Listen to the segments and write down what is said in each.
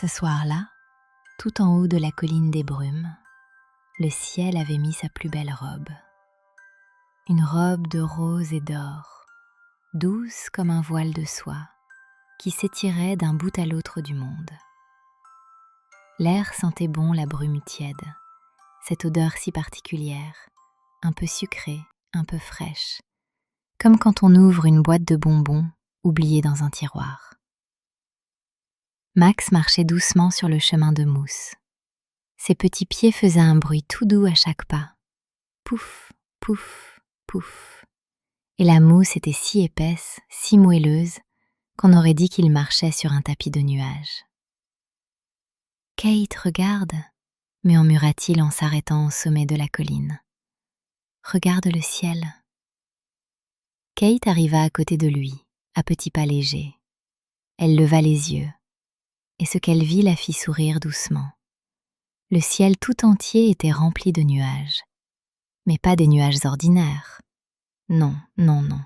Ce soir-là, tout en haut de la colline des brumes, le ciel avait mis sa plus belle robe. Une robe de rose et d'or, douce comme un voile de soie, qui s'étirait d'un bout à l'autre du monde. L'air sentait bon la brume tiède, cette odeur si particulière, un peu sucrée, un peu fraîche, comme quand on ouvre une boîte de bonbons oubliée dans un tiroir. Max marchait doucement sur le chemin de mousse. Ses petits pieds faisaient un bruit tout doux à chaque pas. Pouf, pouf, pouf. Et la mousse était si épaisse, si moelleuse, qu'on aurait dit qu'il marchait sur un tapis de nuages. « Kate, regarde !» murmura-t-il en s'arrêtant au sommet de la colline. « Regarde le ciel !» Kate arriva à côté de lui, à petits pas légers. Elle leva les yeux, et ce qu'elle vit la fit sourire doucement. Le ciel tout entier était rempli de nuages, mais pas des nuages ordinaires. Non, non, non.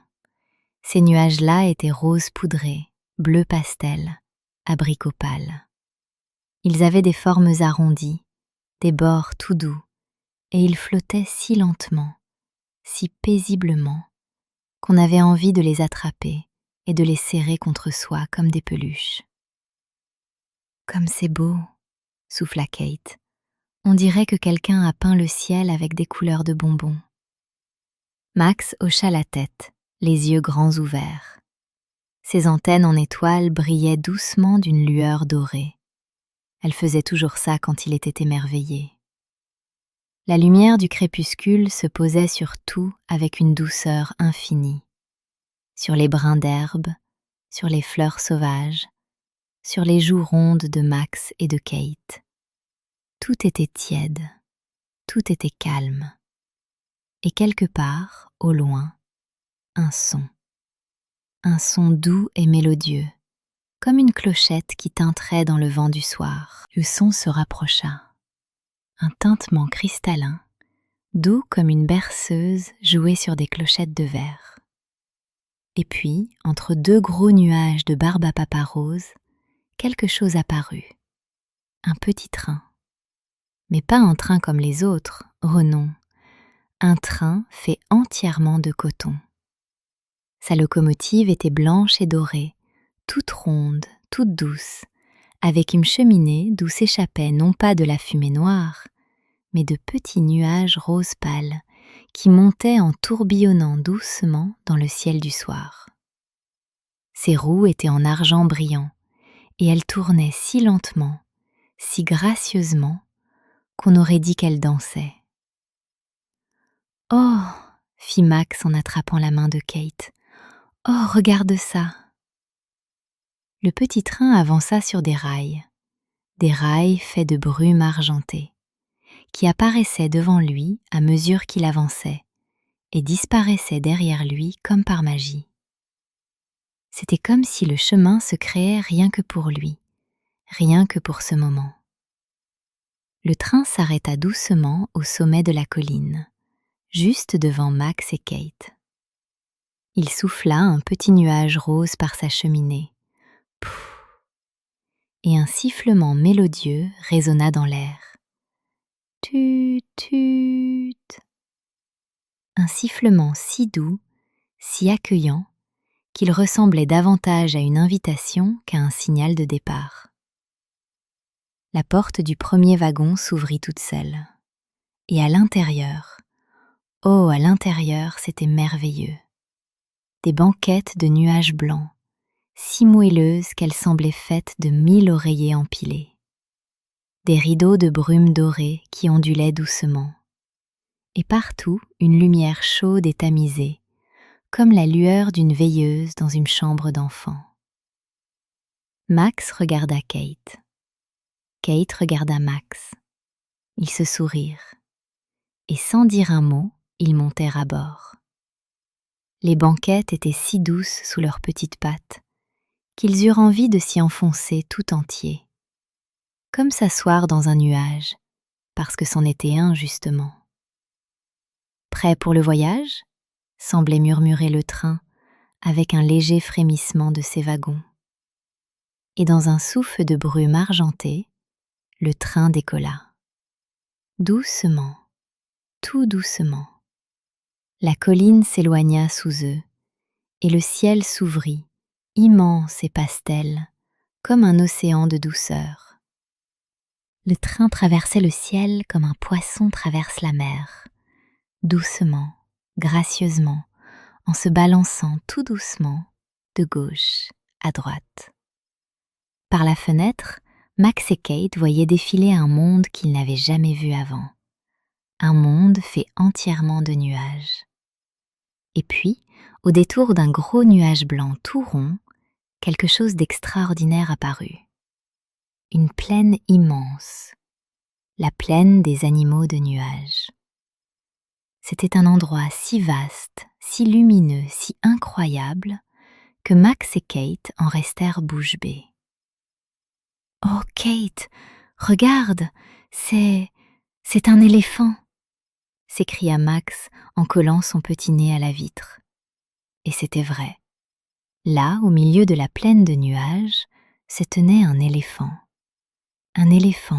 Ces nuages-là étaient roses poudrés, bleu pastel, abricot pâle. Ils avaient des formes arrondies, des bords tout doux, et ils flottaient si lentement, si paisiblement, qu'on avait envie de les attraper et de les serrer contre soi comme des peluches. « Comme c'est beau !» souffla Kate. « On dirait que quelqu'un a peint le ciel avec des couleurs de bonbons. » Max hocha la tête, les yeux grands ouverts. Ses antennes en étoiles brillaient doucement d'une lueur dorée. Elle faisait toujours ça quand il était émerveillé. La lumière du crépuscule se posait sur tout avec une douceur infinie. Sur les brins d'herbe, sur les fleurs sauvages, sur les joues rondes de Max et de Kate. Tout était tiède, tout était calme. Et quelque part, au loin, un son doux et mélodieux, comme une clochette qui tinterait dans le vent du soir. Le son se rapprocha. Un tintement cristallin, doux comme une berceuse jouée sur des clochettes de verre. Et puis, entre deux gros nuages de barbe à papa rose, quelque chose apparut. Un petit train. Mais pas un train comme les autres, oh non. Un train fait entièrement de coton. Sa locomotive était blanche et dorée, toute ronde, toute douce, avec une cheminée d'où s'échappait non pas de la fumée noire, mais de petits nuages rose pâle qui montaient en tourbillonnant doucement dans le ciel du soir. Ses roues étaient en argent brillant, et elles tournaient si lentement, si gracieusement, qu'on aurait dit qu'elles dansaient. « Oh !» fit Max en attrapant la main de Kate. « Oh, regarde ça !» Le petit train avança sur des rails faits de brume argentée, qui apparaissaient devant lui à mesure qu'il avançait et disparaissaient derrière lui comme par magie. C'était comme si le chemin se créait rien que pour lui, rien que pour ce moment. Le train s'arrêta doucement au sommet de la colline, juste devant Max et Kate. Il souffla un petit nuage rose par sa cheminée. Pouf! Et un sifflement mélodieux résonna dans l'air. Tut, tut. Un sifflement si doux, si accueillant, qu'il ressemblait davantage à une invitation qu'à un signal de départ. La porte du premier wagon s'ouvrit toute seule. Et à l'intérieur, oh, à l'intérieur, c'était merveilleux. Des banquettes de nuages blancs, si moelleuses qu'elles semblaient faites de 1000 oreillers empilés. Des rideaux de brume dorée qui ondulaient doucement. Et partout, une lumière chaude et tamisée, comme la lueur d'une veilleuse dans une chambre d'enfant. Max regarda Kate. Kate regarda Max. Ils se sourirent. Et sans dire un mot, ils montèrent à bord. Les banquettes étaient si douces sous leurs petites pattes qu'ils eurent envie de s'y enfoncer tout entiers, comme s'asseoir dans un nuage, parce que c'en était un justement. « Prêt pour le voyage ?» semblait murmurer le train avec un léger frémissement de ses wagons. et dans un souffle de brume argenté, le train décolla. Doucement, tout doucement. La colline s'éloigna sous eux, et le ciel s'ouvrit, immense et pastel, comme un océan de douceur. Le train traversait le ciel comme un poisson traverse la mer, doucement, gracieusement, en se balançant tout doucement de gauche à droite. Par la fenêtre, Max et Kate voyaient défiler un monde qu'ils n'avaient jamais vu avant. Un monde fait entièrement de nuages. Et puis, au détour d'un gros nuage blanc tout rond, quelque chose d'extraordinaire apparut. Une plaine immense, la plaine des animaux de nuages. C'était un endroit si vaste, si lumineux, si incroyable, que Max et Kate en restèrent bouche bée. « Oh Kate, regarde, c'est un éléphant !» s'écria Max en collant son petit nez à la vitre. Et c'était vrai. Là, au milieu de la plaine de nuages, se tenait un éléphant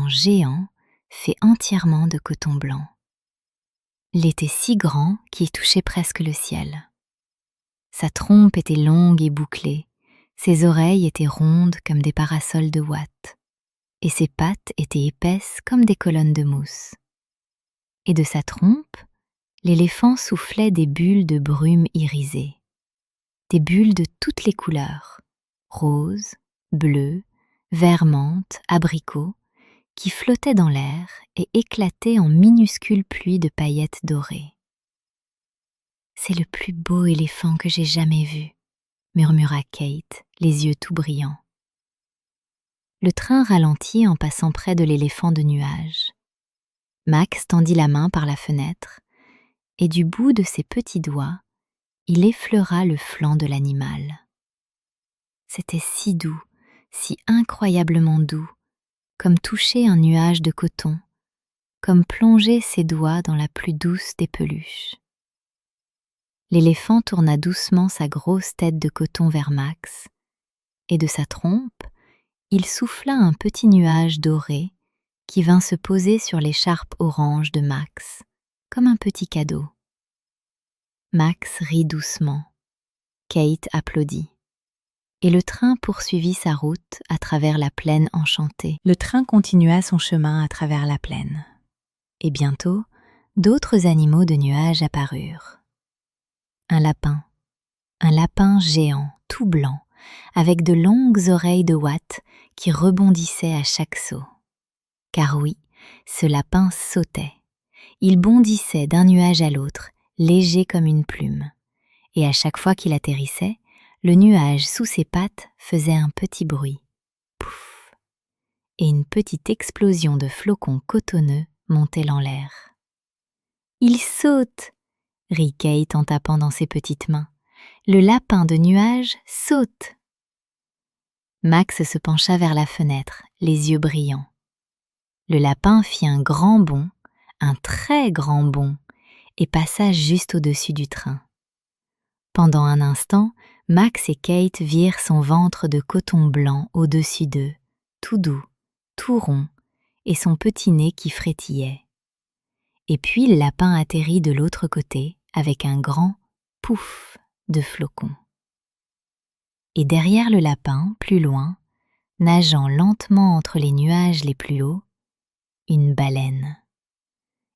géant fait entièrement de coton blanc. Il était si grand qu'il touchait presque le ciel. Sa trompe était longue et bouclée, ses oreilles étaient rondes comme des parasols de ouate, et ses pattes étaient épaisses comme des colonnes de mousse. Et de sa trompe, l'éléphant soufflait des bulles de brume irisée, des bulles de toutes les couleurs, rose, bleu, vert menthe, abricot, qui flottaient dans l'air et éclataient en minuscules pluies de paillettes dorées. « C'est le plus beau éléphant que j'ai jamais vu », murmura Kate, les yeux tout brillants. Le train ralentit en passant près de l'éléphant de nuages. Max tendit la main par la fenêtre, et du bout de ses petits doigts, il effleura le flanc de l'animal. C'était si doux, si incroyablement doux, comme toucher un nuage de coton, comme plonger ses doigts dans la plus douce des peluches. L'éléphant tourna doucement sa grosse tête de coton vers Max, et de sa trompe, il souffla un petit nuage doré qui vint se poser sur l'écharpe orange de Max, comme un petit cadeau. Max rit doucement. Kate applaudit. Et le train poursuivit sa route à travers la plaine enchantée. Le train continua son chemin à travers la plaine. Et bientôt, d'autres animaux de nuages apparurent. Un lapin géant, tout blanc, avec de longues oreilles de ouate qui rebondissaient à chaque saut. Car oui, ce lapin sautait. Il bondissait d'un nuage à l'autre, léger comme une plume. Et à chaque fois qu'il atterrissait, le nuage sous ses pattes faisait un petit bruit. Pouf! Et une petite explosion de flocons cotonneux montait en l'air. « Il saute !» rit Kate en tapant dans ses petites mains. « Le lapin de nuage saute !» Max se pencha vers la fenêtre, les yeux brillants. Le lapin fit un grand bond, un très grand bond, et passa juste au-dessus du train. Pendant un instant, Max et Kate virent son ventre de coton blanc au-dessus d'eux, tout doux, tout rond, et son petit nez qui frétillait. Et puis le lapin atterrit de l'autre côté avec un grand pouf de flocons. Et derrière le lapin, plus loin, nageant lentement entre les nuages les plus hauts, une baleine.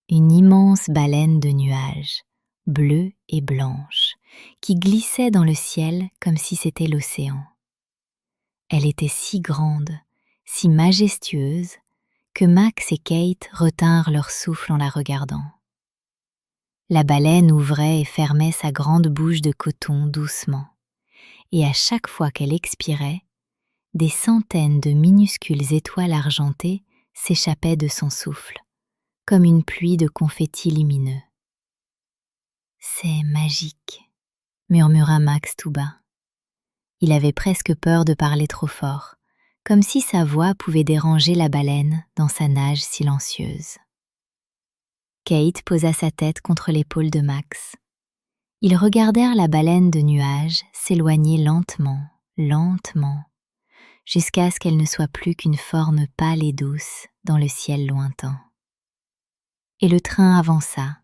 Une immense baleine de nuages, bleue et blanche, qui glissait dans le ciel comme si c'était l'océan. Elle était si grande, si majestueuse, que Max et Kate retinrent leur souffle en la regardant. La baleine ouvrait et fermait sa grande bouche de coton doucement, et à chaque fois qu'elle expirait, des centaines de minuscules étoiles argentées s'échappaient de son souffle, comme une pluie de confettis lumineux. « C'est magique », murmura Max tout bas. Il avait presque peur de parler trop fort, comme si sa voix pouvait déranger la baleine dans sa nage silencieuse. Kate posa sa tête contre l'épaule de Max. Ils regardèrent la baleine de nuages s'éloigner lentement, lentement, jusqu'à ce qu'elle ne soit plus qu'une forme pâle et douce dans le ciel lointain. Et le train avança,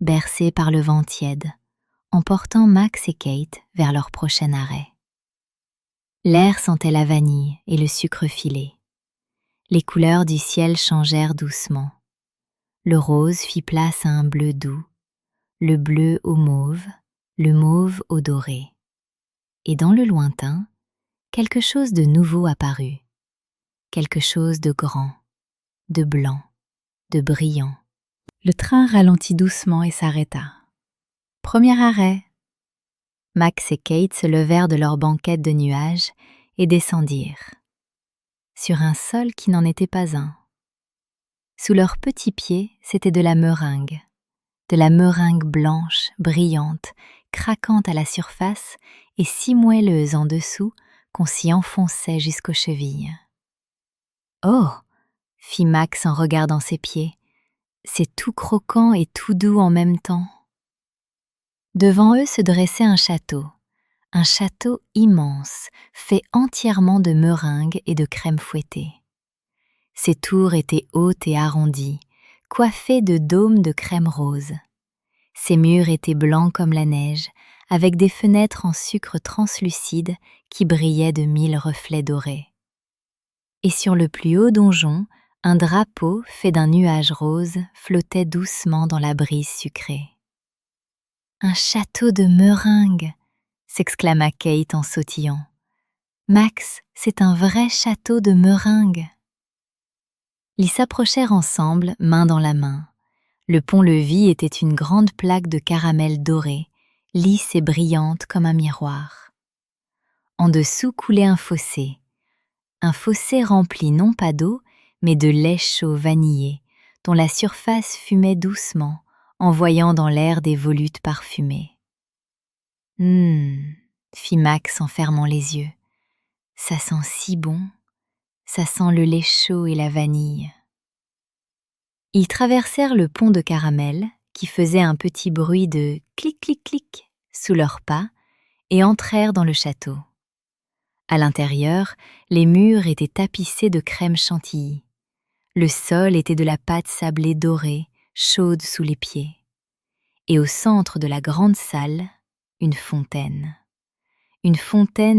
bercé par le vent tiède, emportant Max et Kate vers leur prochain arrêt. L'air sentait la vanille et le sucre filé. Les couleurs du ciel changèrent doucement. Le rose fit place à un bleu doux, le bleu au mauve, le mauve au doré. Et dans le lointain, quelque chose de nouveau apparut, quelque chose de grand, de blanc, de brillant. Le train ralentit doucement et s'arrêta. Premier arrêt. Max et Kate se levèrent de leur banquette de nuages et descendirent, sur un sol qui n'en était pas un. Sous leurs petits pieds, c'était de la meringue blanche, brillante, craquante à la surface et si moelleuse en dessous qu'on s'y enfonçait jusqu'aux chevilles. « Oh !» fit Max en regardant ses pieds. « C'est tout croquant et tout doux en même temps. » Devant eux se dressait un château immense, fait entièrement de meringue et de crème fouettée. Ses tours étaient hautes et arrondies, coiffées de dômes de crème rose. Ses murs étaient blancs comme la neige, avec des fenêtres en sucre translucide qui brillaient de 1000 reflets dorés. Et sur le plus haut donjon, un drapeau fait d'un nuage rose flottait doucement dans la brise sucrée. « Un château de meringue !» s'exclama Kate en sautillant. « Max, c'est un vrai château de meringue !» Ils s'approchèrent ensemble, main dans la main. Le pont-levis était une grande plaque de caramel doré, lisse et brillante comme un miroir. En dessous coulait un fossé rempli non pas d'eau, mais de lait chaud vanillé, dont la surface fumait doucement, envoyant dans l'air des volutes parfumées. « fit Max en fermant les yeux. « Ça sent si bon, ça sent le lait chaud et la vanille. » Ils traversèrent le pont de caramel, qui faisait un petit bruit de clic-clic-clic sous leurs pas, et entrèrent dans le château. À l'intérieur, les murs étaient tapissés de crème chantilly. Le sol était de la pâte sablée dorée, chaude sous les pieds. Et au centre de la grande salle, une fontaine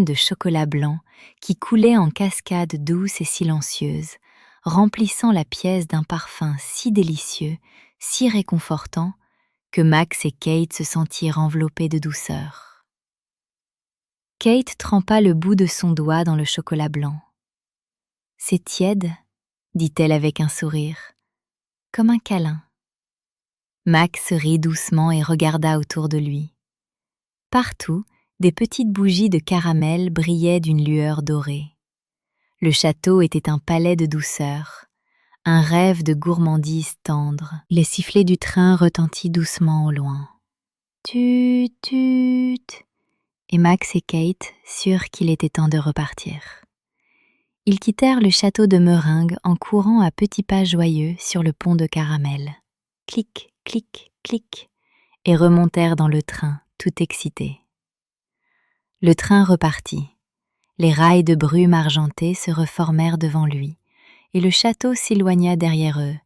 de chocolat blanc qui coulait en cascade douce et silencieuse, remplissant la pièce d'un parfum si délicieux, si réconfortant, que Max et Kate se sentirent enveloppés de douceur. Kate trempa le bout de son doigt dans le chocolat blanc. « C'est tiède », dit-elle avec un sourire, « comme un câlin. » Max rit doucement et regarda autour de lui. Partout, des petites bougies de caramel brillaient d'une lueur dorée. Le château était un palais de douceur, un rêve de gourmandise tendre. Les sifflets du train retentirent doucement au loin. Tut, tut. Et Max et Kate surent qu'il était temps de repartir. Ils quittèrent le château de meringue en courant à petits pas joyeux sur le pont de caramel. Clic, clic, clic, et remontèrent dans le train, tout excités. Le train repartit. Les rails de brume argentée se reformèrent devant lui, et le château s'éloigna derrière eux,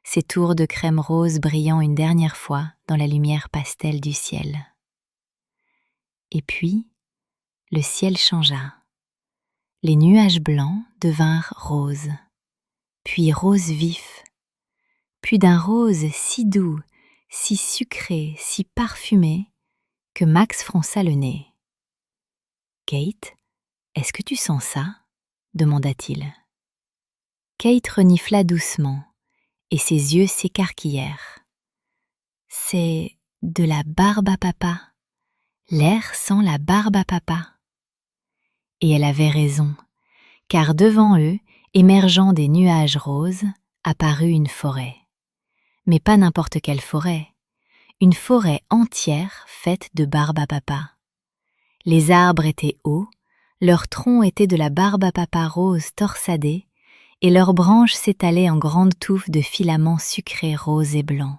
ses tours de crème rose brillant une dernière fois dans la lumière pastel du ciel. Et puis, le ciel changea. Les nuages blancs devinrent roses, puis rose vif, puis d'un rose si doux, si sucré, si parfumé, que Max fronça le nez. « Kate, est-ce que tu sens ça ?» demanda-t-il. Kate renifla doucement, et ses yeux s'écarquillèrent. « C'est de la barbe à papa. L'air sent la barbe à papa. » Et elle avait raison, car devant eux, émergeant des nuages roses, apparut une forêt. Mais pas n'importe quelle forêt, une forêt entière faite de barbe à papa. Les arbres étaient hauts, leurs troncs étaient de la barbe à papa rose torsadée, et leurs branches s'étalaient en grandes touffes de filaments sucrés roses et blancs.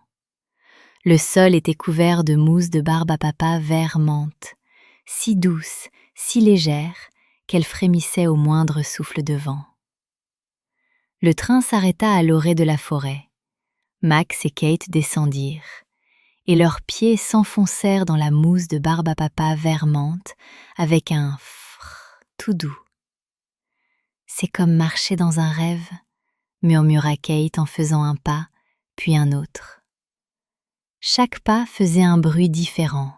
Le sol était couvert de mousse de barbe à papa vert menthe, si douce, si légère, qu'elle frémissait au moindre souffle de vent. Le train s'arrêta à l'orée de la forêt. Max et Kate descendirent, et leurs pieds s'enfoncèrent dans la mousse de barbe à papa vermente avec un frrr tout doux. « C'est comme marcher dans un rêve », murmura Kate en faisant un pas, puis un autre. Chaque pas faisait un bruit différent.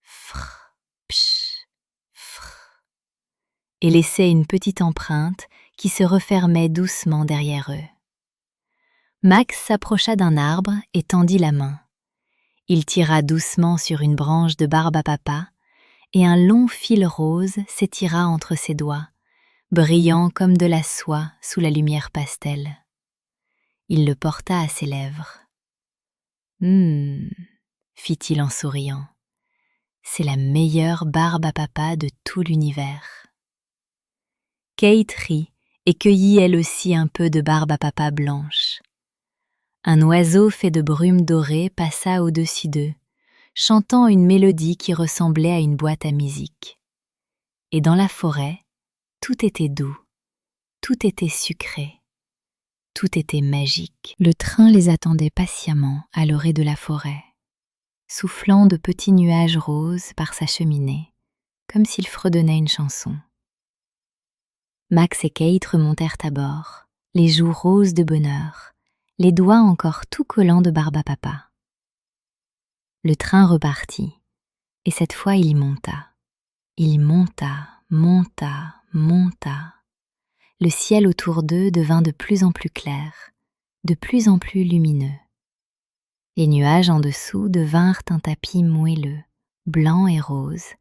Frrr, psh, frrr, et laissait une petite empreinte qui se refermait doucement derrière eux. Max s'approcha d'un arbre et tendit la main. Il tira doucement sur une branche de barbe à papa et un long fil rose s'étira entre ses doigts, brillant comme de la soie sous la lumière pastel. Il le porta à ses lèvres. « fit-il en souriant. « C'est la meilleure barbe à papa de tout l'univers. » Kate rit et cueillit elle aussi un peu de barbe à papa blanche. Un oiseau fait de brume dorée passa au-dessus d'eux, chantant une mélodie qui ressemblait à une boîte à musique. Et dans la forêt, tout était doux, tout était sucré, tout était magique. Le train les attendait patiemment à l'orée de la forêt, soufflant de petits nuages roses par sa cheminée, comme s'il fredonnait une chanson. Max et Kate remontèrent à bord, les joues roses de bonheur, les doigts encore tout collants de barbe à papa. Le train repartit, et cette fois il monta. Il monta, monta, monta. Le ciel autour d'eux devint de plus en plus clair, de plus en plus lumineux. Les nuages en dessous devinrent un tapis moelleux, blanc et rose,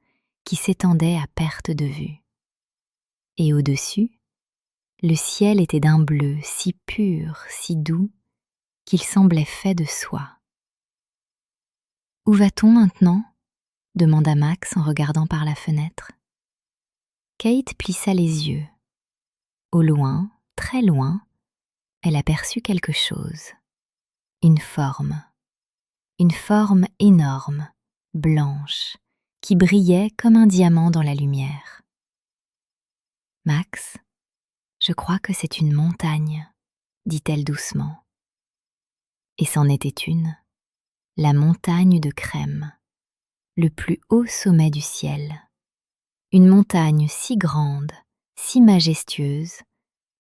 qui s'étendait à perte de vue. Et au-dessus, le ciel était d'un bleu si pur, si doux, qu'il semblait fait de soie. « Où va-t-on maintenant ?» demanda Max en regardant par la fenêtre. Kate plissa les yeux. Au loin, très loin, elle aperçut quelque chose. Une forme énorme, blanche, qui brillait comme un diamant dans la lumière. « Max, je crois que c'est une montagne, » dit-elle doucement. Et c'en était une, la montagne de Crème, le plus haut sommet du ciel. Une montagne si grande, si majestueuse,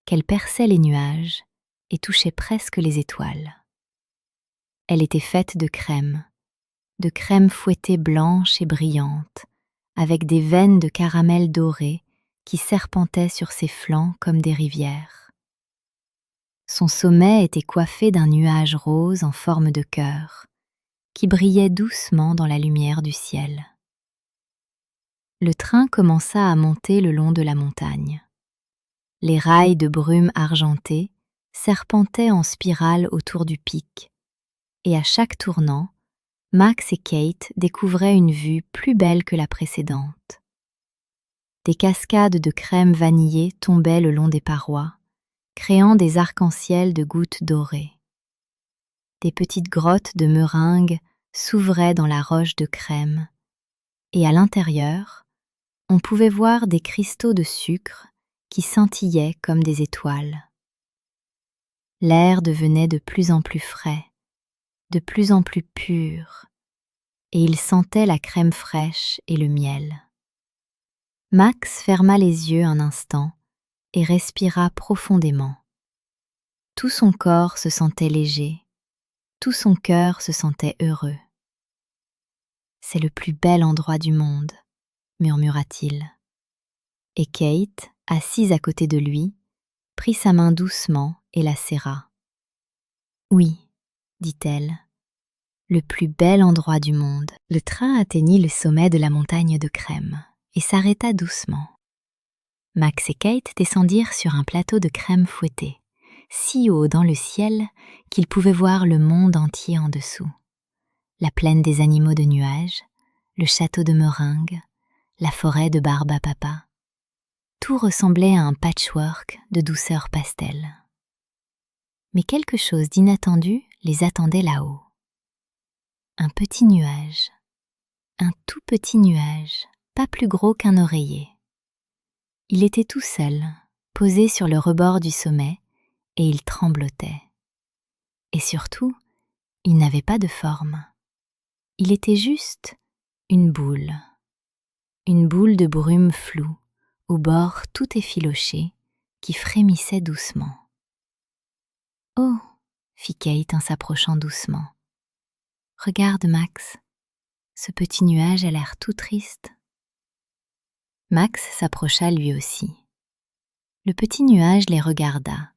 qu'elle perçait les nuages et touchait presque les étoiles. Elle était faite de crème fouettée blanche et brillante, avec des veines de caramel doré qui serpentaient sur ses flancs comme des rivières. Son sommet était coiffé d'un nuage rose en forme de cœur, qui brillait doucement dans la lumière du ciel. Le train commença à monter le long de la montagne. Les rails de brume argentée serpentaient en spirale autour du pic, et à chaque tournant, Max et Kate découvraient une vue plus belle que la précédente. Des cascades de crème vanillée tombaient le long des parois, créant des arcs-en-ciel de gouttes dorées. Des petites grottes de meringues s'ouvraient dans la roche de crème, et à l'intérieur, on pouvait voir des cristaux de sucre qui scintillaient comme des étoiles. L'air devenait de plus en plus frais, de plus en plus pur, et il sentait la crème fraîche et le miel. Max ferma les yeux un instant et respira profondément. Tout son corps se sentait léger, tout son cœur se sentait heureux. « C'est le plus bel endroit du monde », murmura-t-il. Et Kate, assise à côté de lui, prit sa main doucement et la serra. « Oui, » dit-elle, « le plus bel endroit du monde. » Le train atteignit le sommet de la montagne de crème et s'arrêta doucement. Max et Kate descendirent sur un plateau de crème fouettée, si haut dans le ciel qu'ils pouvaient voir le monde entier en dessous. La plaine des animaux de nuages, le château de meringues, la forêt de barbe à papa. Tout ressemblait à un patchwork de douceur pastel. Mais quelque chose d'inattendu les attendait là-haut. Un petit nuage, un tout petit nuage, pas plus gros qu'un oreiller. Il était tout seul, posé sur le rebord du sommet, et il tremblotait. Et surtout, il n'avait pas de forme. Il était juste une boule de brume floue, au bord tout effiloché, qui frémissait doucement. « Oh !» fit Kate en s'approchant doucement. « Regarde, Max, ce petit nuage a l'air tout triste. » Max s'approcha lui aussi. Le petit nuage les regarda,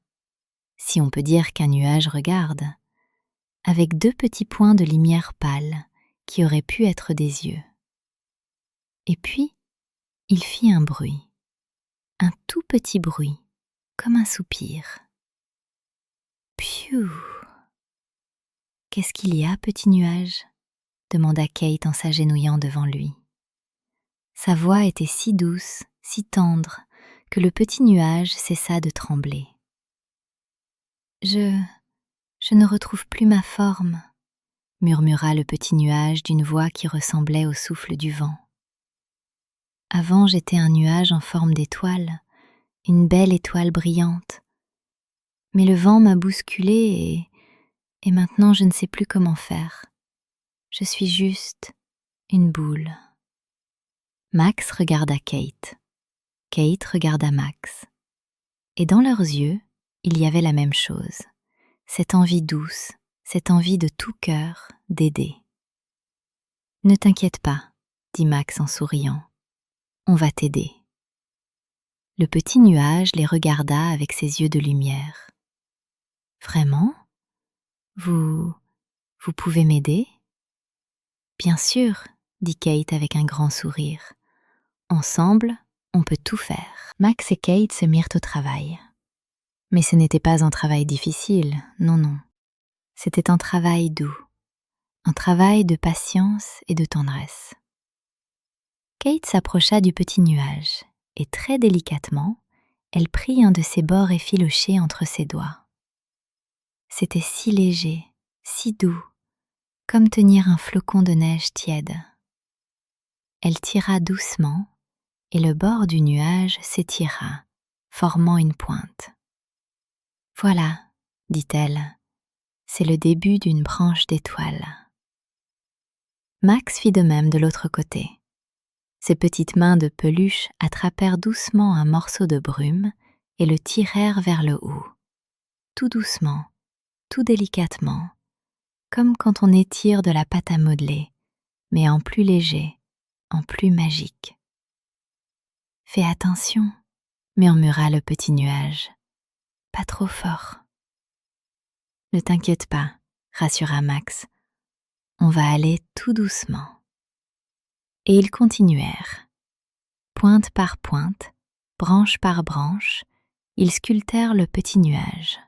si on peut dire qu'un nuage regarde, avec 2 petits points de lumière pâle qui auraient pu être des yeux. Et puis, il fit un bruit, un tout petit bruit, comme un soupir. Piou! Qu'est-ce qu'il y a, petit nuage ? Demanda Kate en s'agenouillant devant lui. Sa voix était si douce, si tendre, que le petit nuage cessa de trembler. Je ne retrouve plus ma forme, murmura le petit nuage d'une voix qui ressemblait au souffle du vent. Avant, j'étais un nuage en forme d'étoile, une belle étoile brillante. Mais le vent m'a bousculée et maintenant je ne sais plus comment faire. Je suis juste une boule. Max regarda Kate. Kate regarda Max. Et dans leurs yeux, il y avait la même chose. Cette envie douce, cette envie de tout cœur d'aider. « Ne t'inquiète pas, » dit Max en souriant. « On va t'aider. » Le petit nuage les regarda avec ses yeux de lumière. « Vraiment ? Vous pouvez m'aider ? » « Bien sûr, » dit Kate avec un grand sourire. « Ensemble, on peut tout faire. » Max et Kate se mirent au travail. Mais ce n'était pas un travail difficile, non. C'était un travail doux, un travail de patience et de tendresse. Kate s'approcha du petit nuage et très délicatement, elle prit un de ses bords effilochés entre ses doigts. C'était si léger, si doux, comme tenir un flocon de neige tiède. Elle tira doucement et le bord du nuage s'étira, formant une pointe. « Voilà, » dit-elle, « c'est le début d'une branche d'étoile. » Max fit de même de l'autre côté. Ses petites mains de peluche attrapèrent doucement un morceau de brume et le tirèrent vers le haut. Tout doucement, tout délicatement, comme quand on étire de la pâte à modeler, mais en plus léger, en plus magique. « Fais attention, » murmura le petit nuage. « Pas trop fort. » « Ne t'inquiète pas, » rassura Max. « On va aller tout doucement. » Et ils continuèrent. Pointe par pointe, branche par branche, ils sculptèrent le petit nuage.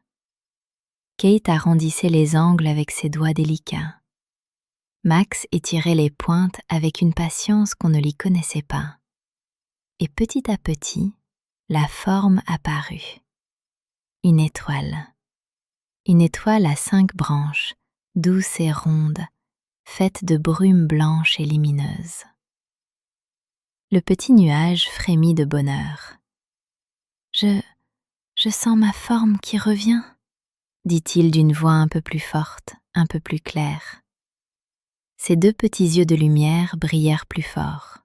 Kate arrondissait les angles avec ses doigts délicats. Max étirait les pointes avec une patience qu'on ne lui connaissait pas. Et petit à petit, la forme apparut. Une étoile à 5 branches, douce et ronde, faite de brume blanche et lumineuse. Le petit nuage frémit de bonheur. « Je sens ma forme qui revient, » dit-il d'une voix un peu plus forte, un peu plus claire. Ses 2 petits yeux de lumière brillèrent plus fort.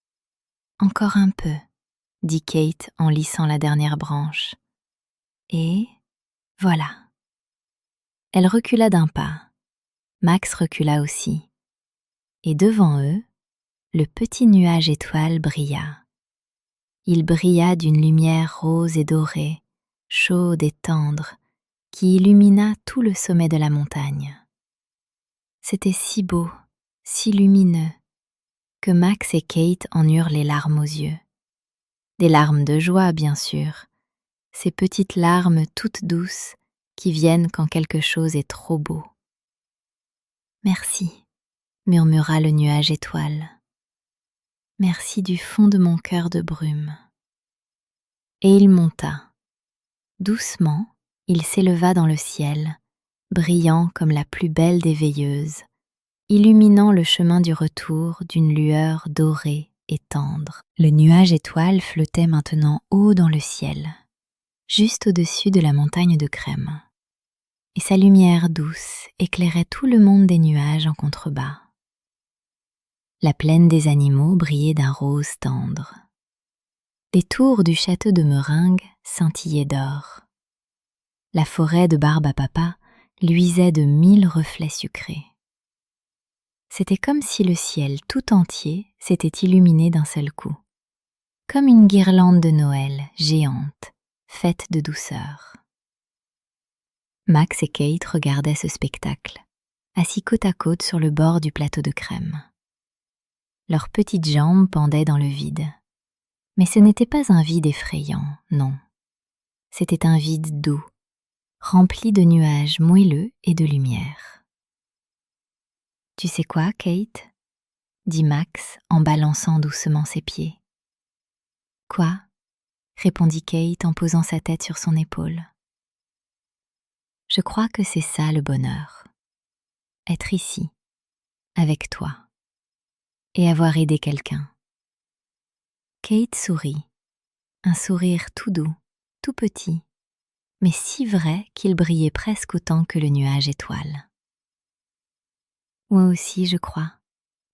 « Encore un peu, » dit Kate en lissant la dernière branche. Et voilà. Elle recula d'un pas. Max recula aussi. Et devant eux, le petit nuage étoile brilla. Il brilla d'une lumière rose et dorée, chaude et tendre, qui illumina tout le sommet de la montagne. C'était si beau, si lumineux, que Max et Kate en eurent les larmes aux yeux. Des larmes de joie, bien sûr, ces petites larmes toutes douces qui viennent quand quelque chose est trop beau. « Merci », murmura le nuage étoile. « Merci du fond de mon cœur de brume. » Et il monta. Doucement, il s'éleva dans le ciel, brillant comme la plus belle des veilleuses, illuminant le chemin du retour d'une lueur dorée et tendre. Le nuage étoile flottait maintenant haut dans le ciel, juste au-dessus de la montagne de crème. Et sa lumière douce éclairait tout le monde des nuages en contrebas. La plaine des animaux brillait d'un rose tendre. Les tours du château de Meringue scintillaient d'or. La forêt de Barbe à Papa luisait de 1000 reflets sucrés. C'était comme si le ciel tout entier s'était illuminé d'un seul coup, comme une guirlande de Noël géante, faite de douceur. Max et Kate regardaient ce spectacle, assis côte à côte sur le bord du plateau de crème. Leurs petites jambes pendaient dans le vide. Mais ce n'était pas un vide effrayant, non. C'était un vide doux, rempli de nuages moelleux et de lumière. « Tu sais quoi, Kate ?» dit Max en balançant doucement ses pieds. « Quoi ?» répondit Kate en posant sa tête sur son épaule. « Je crois que c'est ça le bonheur. Être ici, avec toi, et avoir aidé quelqu'un. » Kate sourit, un sourire tout doux, tout petit, mais si vrai qu'il brillait presque autant que le nuage étoile. « Moi aussi, je crois, »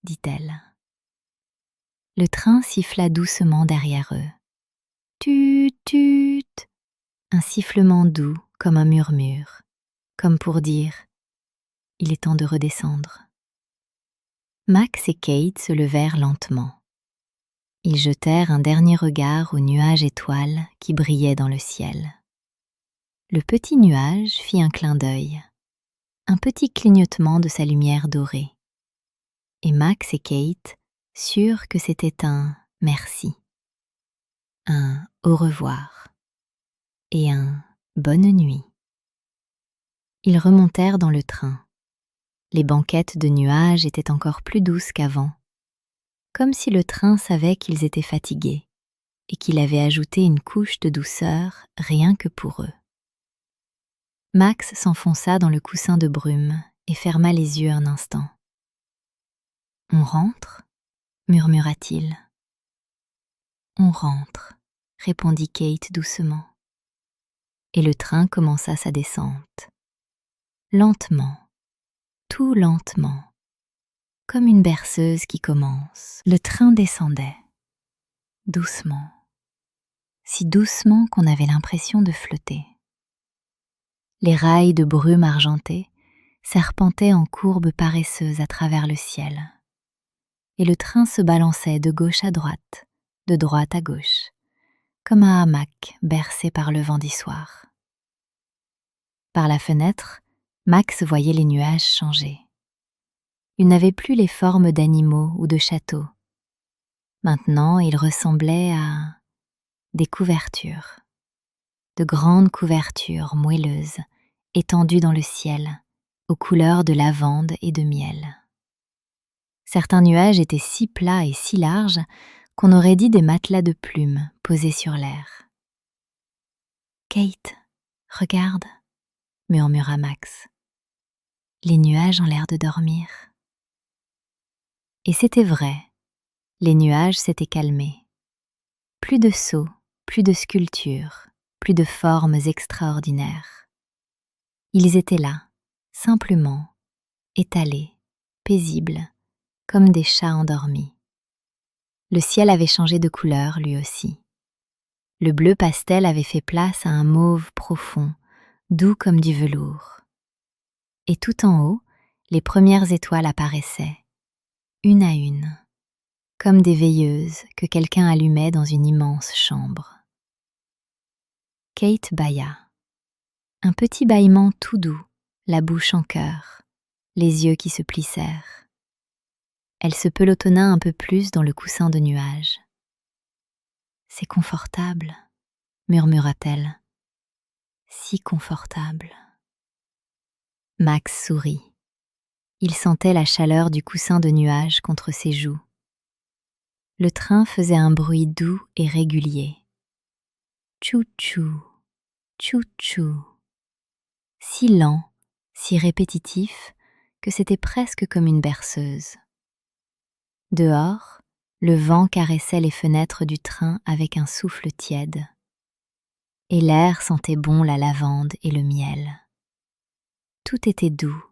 dit-elle. Le train siffla doucement derrière eux. Tut, tut, un sifflement doux comme un murmure, comme pour dire « il est temps de redescendre ». Max et Kate se levèrent lentement. Ils jetèrent un dernier regard au nuage étoile qui brillait dans le ciel. Le petit nuage fit un clin d'œil, un petit clignotement de sa lumière dorée. Et Max et Kate sûrs que c'était un merci, un au revoir et un bonne nuit. Ils remontèrent dans le train. Les banquettes de nuages étaient encore plus douces qu'avant, comme si le train savait qu'ils étaient fatigués et qu'il avait ajouté une couche de douceur rien que pour eux. Max s'enfonça dans le coussin de brume et ferma les yeux un instant. « On rentre ?» murmura-t-il. « On rentre », répondit Kate doucement. Et le train commença sa descente. Lentement, tout lentement, comme une berceuse qui commence. Le train descendait, doucement, si doucement qu'on avait l'impression de flotter. Les rails de brume argentée serpentaient en courbes paresseuses à travers le ciel. Et le train se balançait de gauche à droite à gauche, comme un hamac bercé par le vent d'Issoire. Par la fenêtre, Max voyait les nuages changer. Ils n'avaient plus les formes d'animaux ou de châteaux. Maintenant, ils ressemblaient à des couvertures, de grandes couvertures moelleuses, étendues dans le ciel, aux couleurs de lavande et de miel. Certains nuages étaient si plats et si larges qu'on aurait dit des matelas de plumes posés sur l'air. « Kate, regarde » murmura Max. « Les nuages ont l'air de dormir. » Et c'était vrai, les nuages s'étaient calmés. Plus de sauts, plus de sculptures, plus de formes extraordinaires. Ils étaient là, simplement, étalés, paisibles, comme des chats endormis. Le ciel avait changé de couleur lui aussi. Le bleu pastel avait fait place à un mauve profond, doux comme du velours. Et tout en haut, les premières étoiles apparaissaient, une à une, comme des veilleuses que quelqu'un allumait dans une immense chambre. Kate bâilla. Un petit bâillement tout doux, la bouche en cœur, les yeux qui se plissèrent. Elle se pelotonna un peu plus dans le coussin de nuages. « C'est confortable » murmura-t-elle. « Si confortable. » Max sourit. Il sentait la chaleur du coussin de nuages contre ses joues. Le train faisait un bruit doux et régulier. Tchou-tchou, tchou-tchou. Si lent, si répétitif, que c'était presque comme une berceuse. Dehors, Le vent caressait les fenêtres du train avec un souffle tiède, et l'air sentait bon la lavande et le miel. Tout était doux,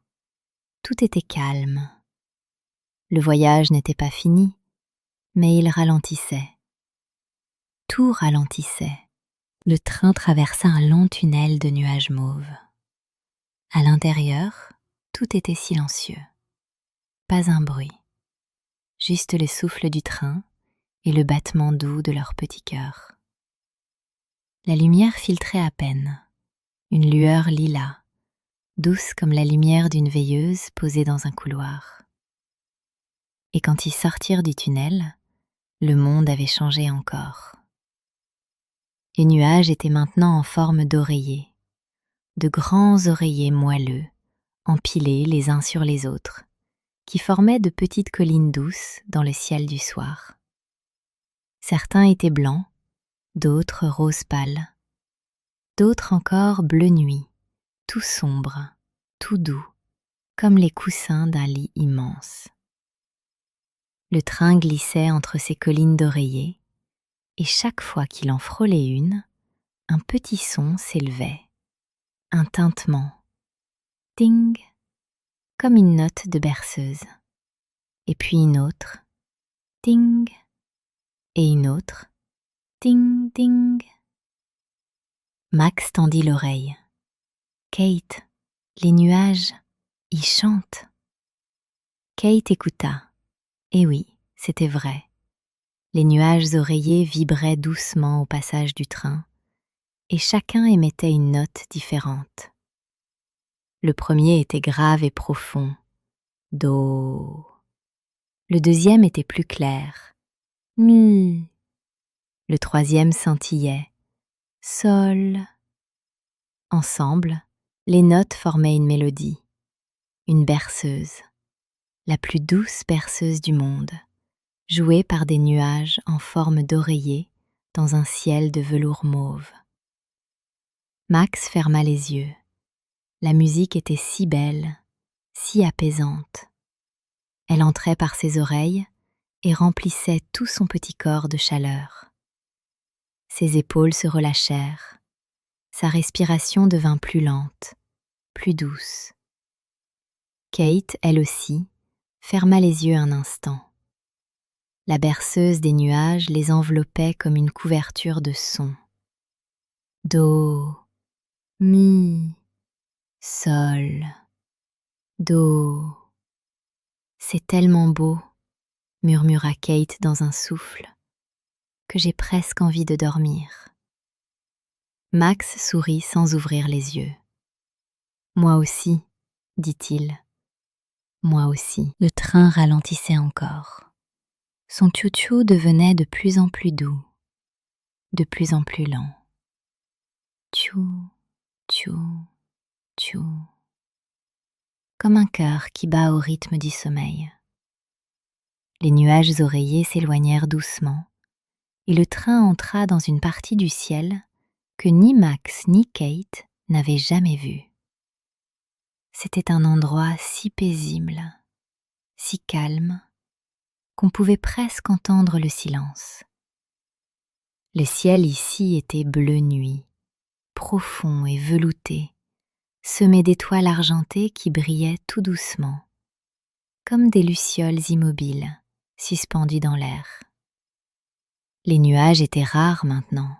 tout était calme. Le voyage n'était pas fini, mais il ralentissait. Tout ralentissait. Le train traversa un long tunnel de nuages mauves. À l'intérieur, tout était silencieux. Pas un bruit. Juste le souffle du train et le battement doux de leur petit cœur. La lumière filtrait à peine, une lueur lilas, douce comme la lumière d'une veilleuse posée dans un couloir. Et quand ils sortirent du tunnel, le monde avait changé encore. Les nuages étaient maintenant en forme d'oreillers, de grands oreillers moelleux, empilés les uns sur les autres, qui formaient de petites collines douces dans le ciel du soir. Certains étaient blancs, d'autres rose pâle, d'autres encore bleu nuit, tout sombre, tout doux, comme les coussins d'un lit immense. Le train glissait entre ces collines d'oreillers, et chaque fois qu'il en frôlait une, un petit son s'élevait, un tintement, ting, comme une note de berceuse, et puis une autre, ting, et une autre, ting, ting. Max tendit l'oreille. Kate, les nuages, ils chantent. Kate écouta. Et oui, c'était vrai. Les nuages oreillers vibraient doucement au passage du train, et chacun émettait une note différente. Le premier était grave et profond, do. Le deuxième était plus clair, mi. Le troisième scintillait, sol. Ensemble, les notes formaient une mélodie, une berceuse, la plus douce berceuse du monde, jouée par des nuages en forme d'oreiller dans un ciel de velours mauve. Max ferma les yeux. La musique était si belle, si apaisante. Elle entrait par ses oreilles et remplissait tout son petit corps de chaleur. Ses épaules se relâchèrent. Sa respiration devint plus lente, plus douce. Kate, elle aussi, ferma les yeux un instant. La berceuse des nuages les enveloppait comme une couverture de sons. Do, mi, sol, do. C'est tellement beau, murmura Kate dans un souffle, que j'ai presque envie de dormir. Max sourit sans ouvrir les yeux. Moi aussi, dit-il. Moi aussi. Le train ralentissait encore. Son tchou-tchou devenait de plus en plus doux, de plus en plus lent. Tchou, tchou, tchou. Comme un cœur qui bat au rythme du sommeil. Les nuages oreillés s'éloignèrent doucement, et le train entra dans une partie du ciel que ni Max ni Kate n'avaient jamais vue. C'était un endroit si paisible, si calme, qu'on pouvait presque entendre le silence. Le ciel ici était bleu nuit, profond et velouté, semé d'étoiles argentées qui brillaient tout doucement, comme des lucioles immobiles suspendues dans l'air. Les nuages étaient rares maintenant,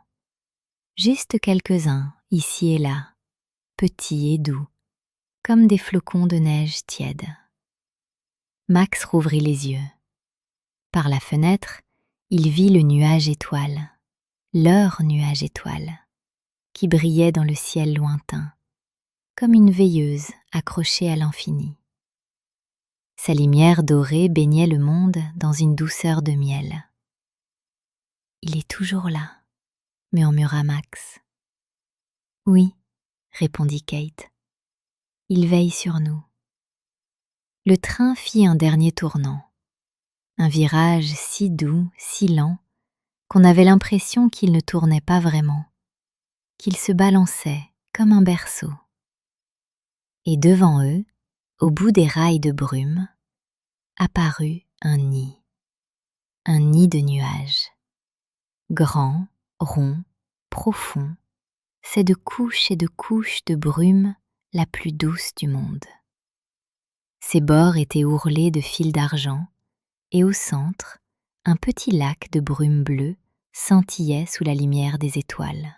juste quelques-uns ici et là, petits et doux, comme des flocons de neige tiède. Max rouvrit les yeux. Par la fenêtre, il vit le nuage étoile, leur nuage étoile, qui brillait dans le ciel lointain, comme une veilleuse accrochée à l'infini. Sa lumière dorée baignait le monde dans une douceur de miel. « Il est toujours là », murmura Max. « Oui », répondit Kate. « Il veille sur nous. » Le train fit un dernier tournant, un virage si doux, si lent, qu'on avait l'impression qu'il ne tournait pas vraiment, qu'il se balançait comme un berceau. Et devant eux, au bout des rails de brume, apparut un nid. un nid de nuages. Grand, rond, profond, c'est de couches et de couches de brume la plus douce du monde. Ses bords étaient ourlés de fils d'argent, et au centre, un petit lac de brume bleue scintillait sous la lumière des étoiles.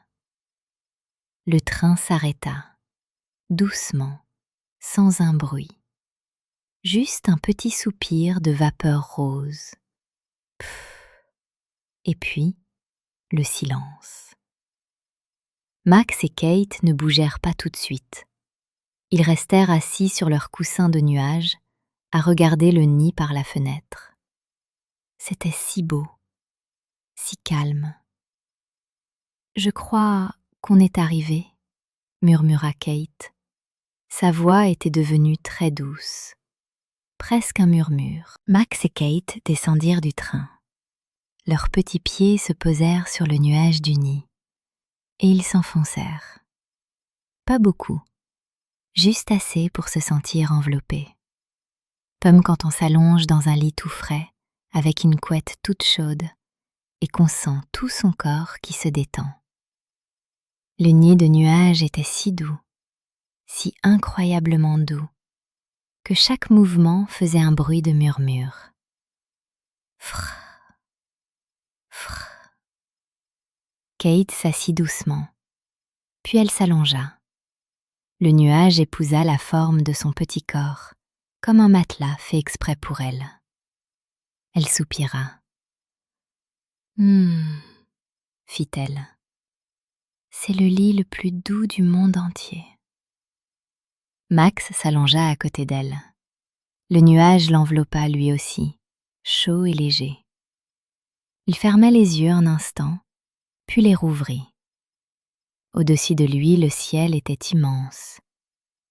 Le train s'arrêta, doucement, sans un bruit. Juste un petit soupir de vapeur rose. Pff. Et puis, le silence. Max et Kate ne bougèrent pas tout de suite. Ils restèrent assis sur leur coussin de nuages, à regarder le nid par la fenêtre. C'était si beau, si calme. « Je crois qu'on est arrivé, » murmura Kate. Sa voix était devenue très douce, presque un murmure. Max et Kate descendirent du train. Leurs petits pieds se posèrent sur le nuage du nid, et ils s'enfoncèrent. Pas beaucoup, juste assez pour se sentir enveloppés. Comme quand on s'allonge dans un lit tout frais, avec une couette toute chaude, et qu'on sent tout son corps qui se détend. Le nid de nuages était si doux, si incroyablement doux, que chaque mouvement faisait un bruit de murmure. Frrr, frrr. Kate s'assit doucement, puis elle s'allongea. Le nuage épousa la forme de son petit corps, comme un matelas fait exprès pour elle. Elle soupira. « fit-elle. « C'est le lit le plus doux du monde entier. » Max s'allongea à côté d'elle. Le nuage l'enveloppa lui aussi, chaud et léger. Il ferma les yeux un instant, puis les rouvrit. Au-dessus de lui, le ciel était immense.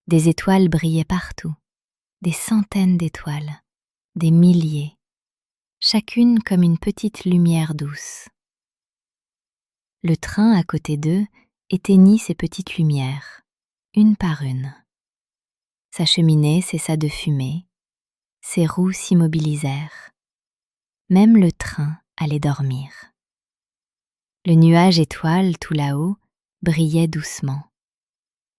Des étoiles brillaient partout, des centaines d'étoiles, des milliers, chacune comme une petite lumière douce. Le train à côté d'eux éteignit ces petites lumières, une par une. Sa cheminée cessa de fumer, ses roues s'immobilisèrent. Même le train allait dormir. Le nuage étoile tout là-haut brillait doucement.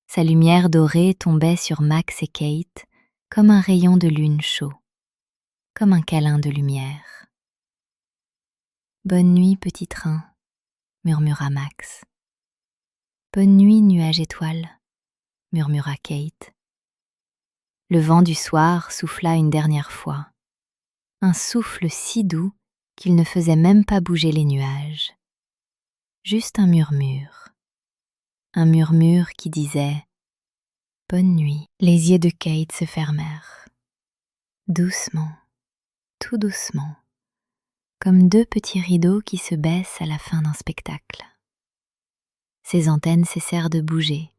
Sa lumière dorée tombait sur Max et Kate comme un rayon de lune chaud, comme un câlin de lumière. « Bonne nuit, petit train », murmura Max. « Bonne nuit, nuage étoile », murmura Kate. Le vent du soir souffla une dernière fois, un souffle si doux qu'il ne faisait même pas bouger les nuages. Juste un murmure qui disait « Bonne nuit ». Les yeux de Kate se fermèrent, doucement, tout doucement, comme deux petits rideaux qui se baissent à la fin d'un spectacle. Ses antennes cessèrent de bouger,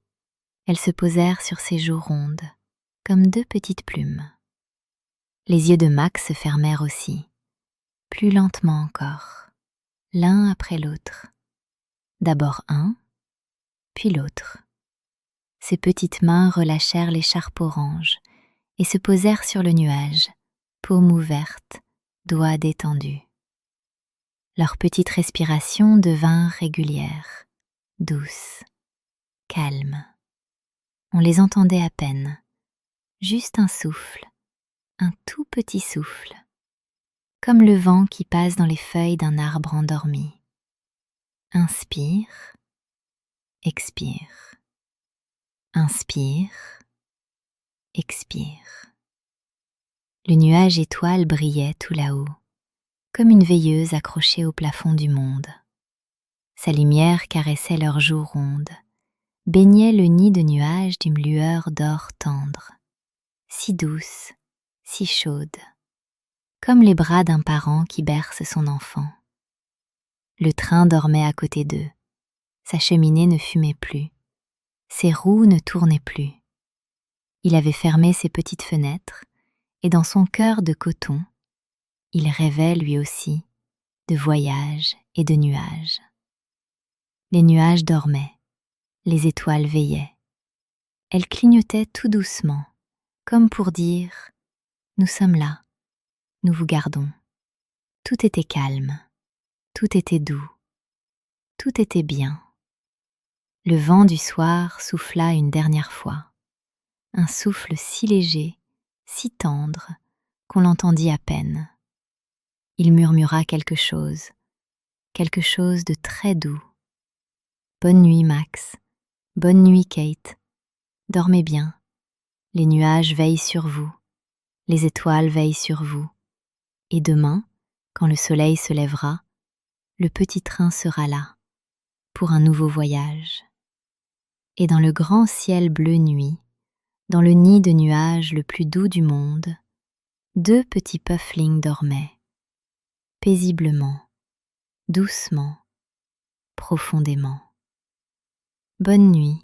elles se posèrent sur ses joues rondes, comme deux petites plumes. Les yeux de Max se fermèrent aussi, plus lentement encore, l'un après l'autre. D'abord un, puis l'autre. Ses petites mains relâchèrent l'écharpe orange et se posèrent sur le nuage, paume ouverte, doigts détendus. Leurs petites respirations devinrent régulières, douces, calmes. On les entendait à peine, juste un souffle, un tout petit souffle, comme le vent qui passe dans les feuilles d'un arbre endormi. Inspire, expire. Inspire, expire. Le nuage étoile brillait tout là-haut, comme une veilleuse accrochée au plafond du monde. Sa lumière caressait leurs joues rondes, baignait le nid de nuages d'une lueur d'or tendre, si douce, si chaude, comme les bras d'un parent qui berce son enfant. Le train dormait à côté d'eux, sa cheminée ne fumait plus, ses roues ne tournaient plus. Il avait fermé ses petites fenêtres, et dans son cœur de coton, il rêvait lui aussi de voyages et de nuages. Les nuages dormaient, les étoiles veillaient. Elles clignotaient tout doucement, comme pour dire « Nous sommes là, nous vous gardons ». Tout était calme, tout était doux, tout était bien. Le vent du soir souffla une dernière fois, un souffle si léger, si tendre, qu'on l'entendit à peine. Il murmura quelque chose de très doux. Bonne nuit, Max. Bonne nuit, Kate. Dormez bien. Les nuages veillent sur vous, les étoiles veillent sur vous. Et demain, quand le soleil se lèvera, le petit train sera là, pour un nouveau voyage. Et dans le grand ciel bleu nuit, dans le nid de nuages le plus doux du monde, 2 petits pufflings dormaient, paisiblement, doucement, profondément. Bonne nuit.